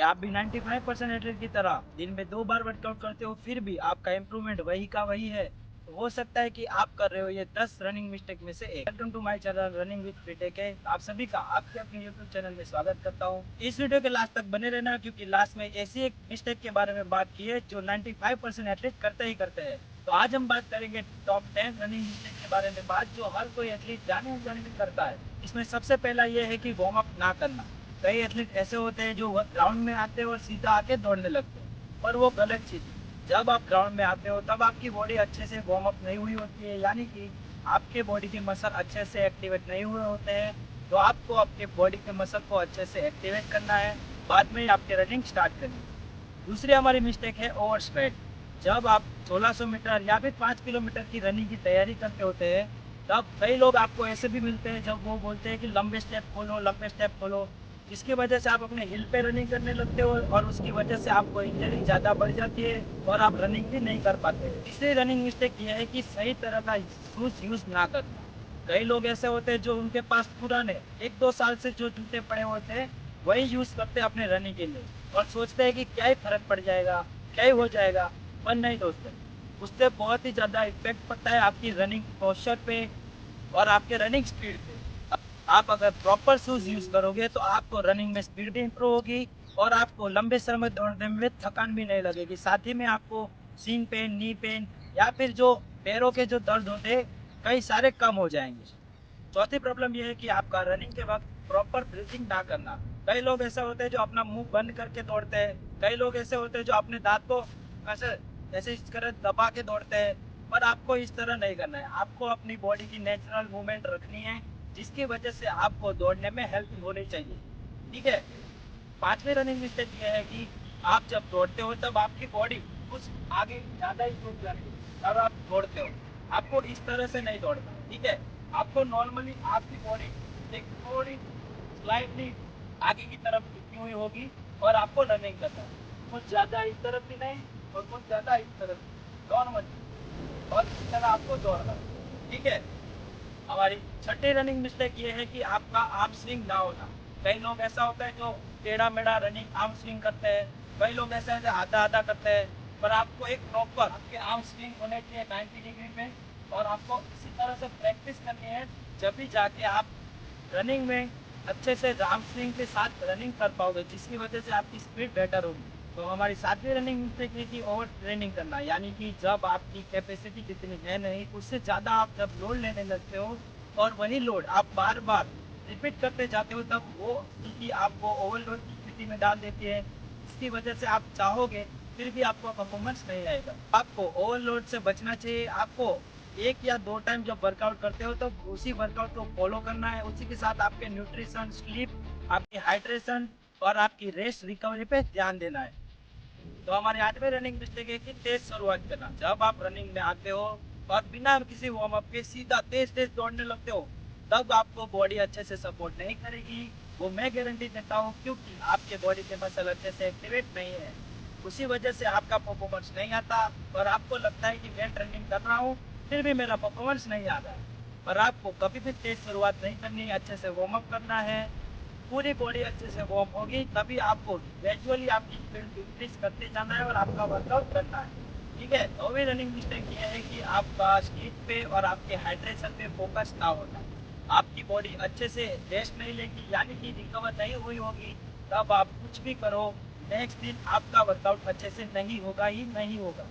क्या आप भी 95% एथलीट की तरह दिन में 2 बार वर्कआउट करते हो फिर भी आपका इम्प्रूवमेंट वही का वही है? तो हो सकता है कि आप कर रहे हो ये 10 रनिंग मिस्टेक में से एक। Welcome to my channel running with Freetech है। आप सभी का आपके अपने यूट्यूब चैनल में स्वागत करता हूँ। इस वीडियो के लास्ट तक बने रहना, क्योंकि लास्ट में ऐसी एक मिस्टेक के बारे में बात की है जो 95% एथलीट करते ही करते हैं। तो आज हम बात करेंगे टॉप 10 रनिंग मिस्टेक के बारे में, बात जो हर कोई एथलीट जाने अनजाने करता है। इसमें सबसे पहला ये है कि वार्म अप ना करना। कई एथलीट ऐसे होते हैं जो ग्राउंड में आते हैं और सीधा आके दौड़ने लगते हैं, पर वो गलत चीज है। जब आप ग्राउंड में आते हो तब आपकी बॉडी अच्छे से वार्म अप नहीं हुई होती है, यानी कि आपके बॉडी के मसल अच्छे से एक्टिवेट नहीं हुए होते हैं। तो आपको आपके बॉडी के मसल को अच्छे से एक्टिवेट करना है, बाद में आपके रनिंग स्टार्ट करनी है। दूसरी हमारी मिस्टेक है ओवर स्ट्रेट। जब आप 1600 मीटर या फिर 5 किलोमीटर की रनिंग की तैयारी करते होते हैं, तब कई लोग आपको ऐसे भी मिलते हैं जब वो बोलते हैं कि लंबे स्टेप खोलो, लंबे स्टेप खोलो, जिसकी वजह से आप अपने हिल पे रनिंग करने लगते हो और उसकी वजह से आपको इंजरी ज़्यादा बढ़ जाती है और आप रनिंग भी नहीं कर पाते। तीसरी रनिंग मिस्टेक ये है कि सही तरह का शूज यूज़ ना करना। कई लोग ऐसे होते हैं जो उनके पास पुराने 1-2 साल से जो जूते पड़े होते हैं वही यूज़ करते हैं अपने रनिंग के लिए और सोचते हैं कि क्या ही फर्क पड़ जाएगा, क्या ही हो जाएगा। पर नहीं दोस्तों, उससे बहुत ही ज़्यादा इफेक्ट पड़ता है आपकी रनिंग पोस्चर पे और आपके रनिंग स्पीड पे। आप अगर प्रॉपर शूज यूज करोगे तो आपको रनिंग में स्पीड भी इंप्रूव होगी और आपको लंबे समय दौड़ने में थकान भी नहीं लगेगी। साथ ही में आपको सीन पेन, नी पेन या फिर जो पैरों के जो दर्द होते हैं कई सारे कम हो जाएंगे। चौथी प्रॉब्लम यह है कि आपका रनिंग के वक्त प्रॉपर ब्रीथिंग ना करना। कई लोग ऐसे होते हैं जो अपना मुंह बंद करके दौड़ते हैं, कई लोग ऐसे होते हैं जो अपने दांत को ऐसे ऐसे इस तरह दबा के दौड़ते हैं। पर आपको इस तरह नहीं करना है, आपको अपनी बॉडी की नेचुरल मूवमेंट रखनी है, जिसकी वजह से आपको दौड़ने में हेल्प होनी चाहिए। ठीक है। पांचवी रनिंग मिस्टेक ये है कि आप जब दौड़ते हो तब आपकी बॉडी कुछ आगे ज्यादा ही झुक जाती है तब आप दौड़ते हो। आपको इस तरह से नहीं दौड़ना, ठीक है। आपको नॉर्मली आपकी बॉडी एक थोड़ी स्लाइटली आगे की तरफ झुकी हुई होगी और आपको रनिंग करना है। कुछ ज्यादा इस तरफ भी नहीं और कुछ ज्यादा इस तरफ भी, नॉर्मली, और इस तरह आपको दौड़ना है, ठीक है। हमारी छठी रनिंग मिस्टेक ये है कि आपका आर्म स्विंग ना होना। कई लोग ऐसा होता है जो टेढ़ा मेढ़ा रनिंग आर्म स्विंग करते हैं, कई लोग ऐसा है जो आधा आधा करते हैं। पर आपको एक प्रॉपर आपके आर्म स्विंग होने चाहिए 90 डिग्री में, और आपको इसी तरह से प्रैक्टिस करनी है, जब भी जाके आप रनिंग में अच्छे से आर्म स्विंग के साथ रनिंग कर पाओगे, जिसकी वजह से आपकी स्पीड बेटर होगी। तो हमारी सातवीं रनिंग मिस्टेक है कि ओवर ट्रेनिंग करना, यानी कि जब आपकी कैपेसिटी जितनी है नहीं उससे ज़्यादा आप जब लोड लेने लगते हो और वही लोड आप बार बार रिपीट करते जाते हो, तब वो स्थिति आपको ओवरलोड की स्थिति में डाल देती है। इसकी वजह से आप चाहोगे फिर भी आपको परफॉर्मेंस नहीं आएगा। आपको ओवरलोड से बचना चाहिए। आपको 1 या 2 टाइम जब वर्कआउट करते हो तो उसी वर्कआउट को फॉलो करना है, उसी के साथ आपके न्यूट्रिशन, स्लीप, आपकी हाइड्रेशन और आपकी रेस्ट रिकवरी पे ध्यान देना है। तो हमारे आठवें रनिंग मिस्टेक है कि तेज शुरुआत करना। जब आप रनिंग में आते हो और बिना किसी वार्म अप के सीधा तेज तेज दौड़ने लगते हो, तब आपको बॉडी अच्छे से सपोर्ट नहीं करेगी। वो मैं गारंटी देता हूँ, क्योंकि आपके बॉडी के मसल अच्छे से एक्टिवेट नहीं है। उसी वजह से आपका परफॉर्मेंस नहीं आता और आपको लगता है कि मैं ट्रेनिंग कर रहा हूँ फिर भी मेरा परफॉर्मेंस नहीं आ रहा है। पर आपको कभी भी तेज शुरुआत नहीं करनी, अच्छे से वार्म अप करना है। पूरी बॉडी अच्छे से वार्म होगी तभी आपको ग्रेजुअली आपकी स्पीड इंक्रीज करते जाना है और आपका वर्कआउट करना है, ठीक है। नौवीं रनिंग मिस्टेक ये है कि आपका स्लीप पे और आपके हाइड्रेशन पे फोकस ना होना। आपकी बॉडी अच्छे से रेस्ट नहीं लेगी, यानी कि रिकवर नहीं हुई होगी, तब आप कुछ भी करो नेक्स्ट दिन आपका वर्कआउट अच्छे से नहीं होगा ही नहीं होगा।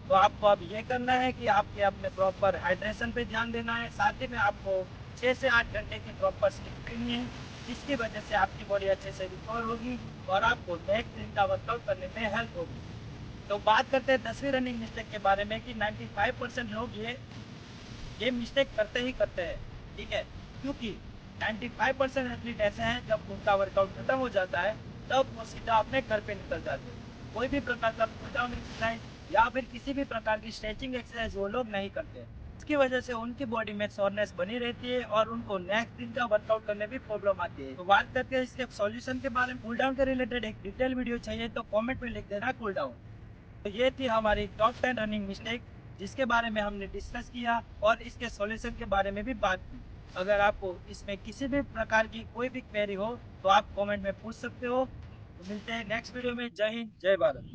तो आपको अब ये करना है कि आपके अपने प्रॉपर हाइड्रेशन पे ध्यान देना है, साथ ही में आपको 6 से 8 घंटे की प्रॉपर स्लीप करनी है, जिसकी वजह से आपकी बॉडी अच्छे से रिकवर होगी और आपको नेक्स्ट दिन का वर्कआउट करने में हेल्प होगी। तो बात करते हैं 10वीं रनिंग मिस्टेक के बारे में कि 95% लोग ये मिस्टेक करते ही करते हैं, ठीक है। क्योंकि 95% एथलीट ऐसे हैं जब उनका वर्कआउट खत्म हो जाता है तब वो सीधा अपने घर पे निकल जाते हैं। कोई भी प्रकार का पुल डाउन एक्सरसाइज या फिर किसी भी प्रकार की स्ट्रेचिंग एक्सरसाइज वो लोग नहीं करते। इसकी वजह से उनकी बॉडी में सोरनेस बनी रहती है और उनको नेक्स्ट दिन का वर्कआउट करने में प्रॉब्लम आती है। तो बात करते हैं इसके सॉल्यूशन के बारे में। कूल डाउन के रिलेटेड एक डिटेल वीडियो चाहिए तो कमेंट में लिख देना कूल डाउन। तो ये थी हमारी टॉप 10 रनिंग मिस्टेक, जिसके बारे में हमने डिस्कस किया और इसके सॉल्यूशन के बारे में भी बात की। अगर आपको इसमें किसी भी प्रकार की कोई भी क्वेरी हो तो आप कमेंट में पूछ सकते हो। तो मिलते हैं नेक्स्ट वीडियो में। जय हिंद, जय भारत।